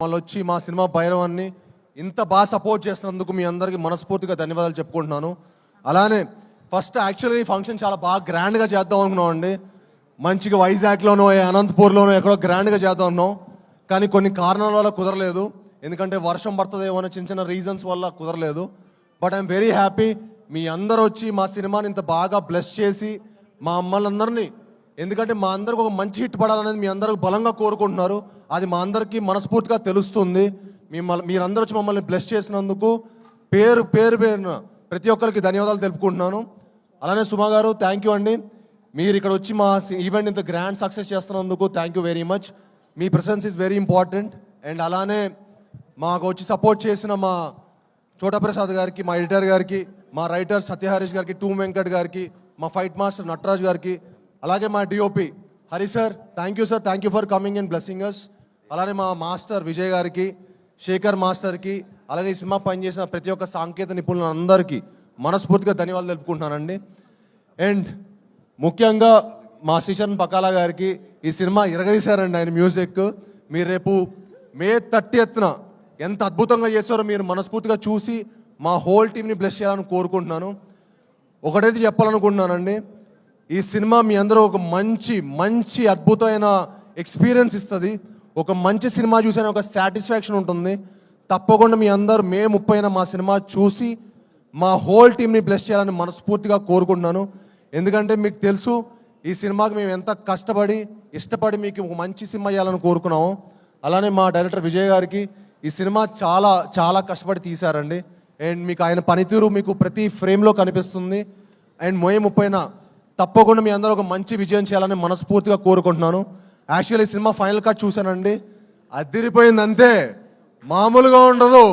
వాళ్ళు వచ్చి మా సినిమా భైరవాన్ని ఇంత బాగా సపోర్ట్ చేసినందుకు మీ అందరికీ మనస్ఫూర్తిగా ధన్యవాదాలు చెప్పుకుంటున్నాను. అలానే ఫస్ట్ యాక్చువల్గా ఈ ఫంక్షన్ చాలా బాగా గ్రాండ్గా చేద్దాం అనుకున్నామండి. మంచిగా వైజాగ్లోనో అనంతపూర్లోనో ఎక్కడో గ్రాండ్గా చేద్దాం అనుకున్నాం. కానీ కొన్ని కారణాల వల్ల కుదరలేదు. ఎందుకంటే వర్షం పడుతుందేమో అనే చిన్న చిన్న రీజన్స్ వల్ల కుదరలేదు. బట్ ఐఎమ్ వెరీ హ్యాపీ మీ అందరూ వచ్చి మా సినిమాని ఇంత బాగా బ్లెస్ చేసి మా అమ్మలందరినీ, ఎందుకంటే మా అందరికి ఒక మంచి హిట్ పడాలనేది మీ అందరూ బలంగా కోరుకుంటున్నారు. అది మా అందరికీ మనస్ఫూర్తిగా తెలుస్తుంది. మీరందరూ వచ్చి మమ్మల్ని బ్లెస్ చేసినందుకు పేరున ప్రతి ఒక్కరికి ధన్యవాదాలు తెలుపుకుంటున్నాను. అలానే సుమా గారు థ్యాంక్ యూ అండి. మీరు ఇక్కడ వచ్చి మా ఈవెంట్ ఇంత గ్రాండ్ సక్సెస్ చేస్తున్నందుకు thank you very much. Me presence is very important. And అలానే మాకు వచ్చి సపోర్ట్ చేసిన మా చోటప్రసాద్ గారికి, మా ఎడిటర్ గారికి, మా రైటర్ సత్యహరీష్ గారికి, టూ వెంకట్ గారికి, మా ఫైట్ మాస్టర్ నటరాజ్ గారికి, అలాగే మా DOP Hari sir thank you sir, thank you for coming and blessing us. అలానే మా మాస్టర్ విజయ్ గారికి, శేఖర్ మాస్టర్కి, అలానే ఈ సినిమా పనిచేసిన ప్రతి ఒక్క సాంకేతిక నిపుణులందరికీ మనస్ఫూర్తిగా ధన్యవాదాలు తెలుపుకుంటున్నానండి. అండ్ ముఖ్యంగా మా శ్రీచరణ్ పకాలా గారికి ఈ సినిమా ఇరగదీశారండి ఆయన మ్యూజిక్. మీరు రేపు మే 30న ఎంత అద్భుతంగా చేస్తారో మీరు మనస్ఫూర్తిగా చూసి మా హోల్ టీమ్ని బ్లెస్ చేయాలని కోరుకుంటున్నాను. ఒకటైతే చెప్పాలనుకుంటున్నానండి, ఈ సినిమా మీ అందరూ ఒక మంచి అద్భుతమైన ఎక్స్పీరియన్స్ ఇస్తుంది. ఒక మంచి సినిమా చూసిన ఒక సాటిస్ఫాక్షన్ ఉంటుంది. తప్పకుండా మీ అందరూ మే 30న మా సినిమా చూసి మా హోల్ టీమ్ని బ్లెస్ చేయాలని మనస్ఫూర్తిగా కోరుకుంటున్నాను. ఎందుకంటే మీకు తెలుసు ఈ సినిమాకి మేము ఎంత కష్టపడి ఇష్టపడి మీకు ఒక మంచి సినిమా ఇవ్వాలని కోరుకున్నాము. అలానే మా డైరెక్టర్ విజయ్ గారికి ఈ సినిమా చాలా కష్టపడి తీశారండి. అండ్ మీకు ఆయన పనితీరు మీకు ప్రతి ఫ్రేమ్లో కనిపిస్తుంది. అండ్ మే 30న తప్పకుండా మీ అందరూ ఒక మంచి విజయం చేయాలని మనస్ఫూర్తిగా కోరుకుంటున్నాను. యాక్చువల్లీ ఈ సినిమా ఫైనల్ కట్ చూశానండి, అదిరిపోయింది అంతే, మామూలుగా ఉండదు.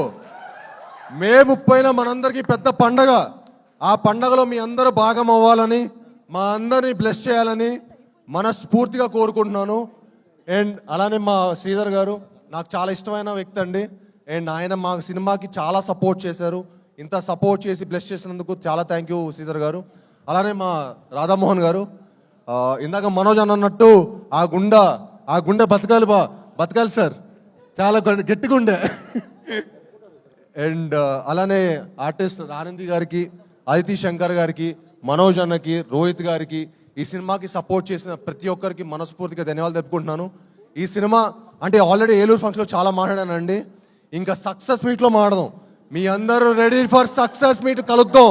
మే 30న మనందరికీ పెద్ద పండగ. ఆ పండగలో మీ అందరూ భాగం అవ్వాలని, మా అందరినీ బ్లెస్ చేయాలని మనస్ఫూర్తిగా కోరుకుంటున్నాను. అండ్ అలానే మా శ్రీధర్ గారు నాకు చాలా ఇష్టమైన వ్యక్తి అండి. అండ్ ఆయన మా సినిమాకి చాలా సపోర్ట్ చేశారు. ఇంత సపోర్ట్ చేసి బ్లెస్ చేసినందుకు చాలా థ్యాంక్ యూ శ్రీధర్ గారు. అలానే మా రాధామోహన్ గారు, ఇందాక మనోజ్ అన్నట్టు ఆ గుండె బతకాలి సార్, చాలా గట్టిగా ఉండే. అండ్ అలానే ఆర్టిస్ట్ ఆనంది గారికి, అదితి శంకర్ గారికి, మనోజ్ అన్నకి, రోహిత్ గారికి, ఈ సినిమాకి సపోర్ట్ చేసిన ప్రతి ఒక్కరికి మనస్ఫూర్తిగా ధన్యవాదాలు చెప్పుకుంటున్నాను. ఈ సినిమా అంటే ఆల్రెడీ ఏలూరు ఫంక్షన్లో చాలా మాట్లాడానండి, ఇంకా సక్సెస్ మీట్లో మాట్లాడదాం. మీ అందరూ రెడీ ఫర్ సక్సెస్ మీట్, కలుద్దాం.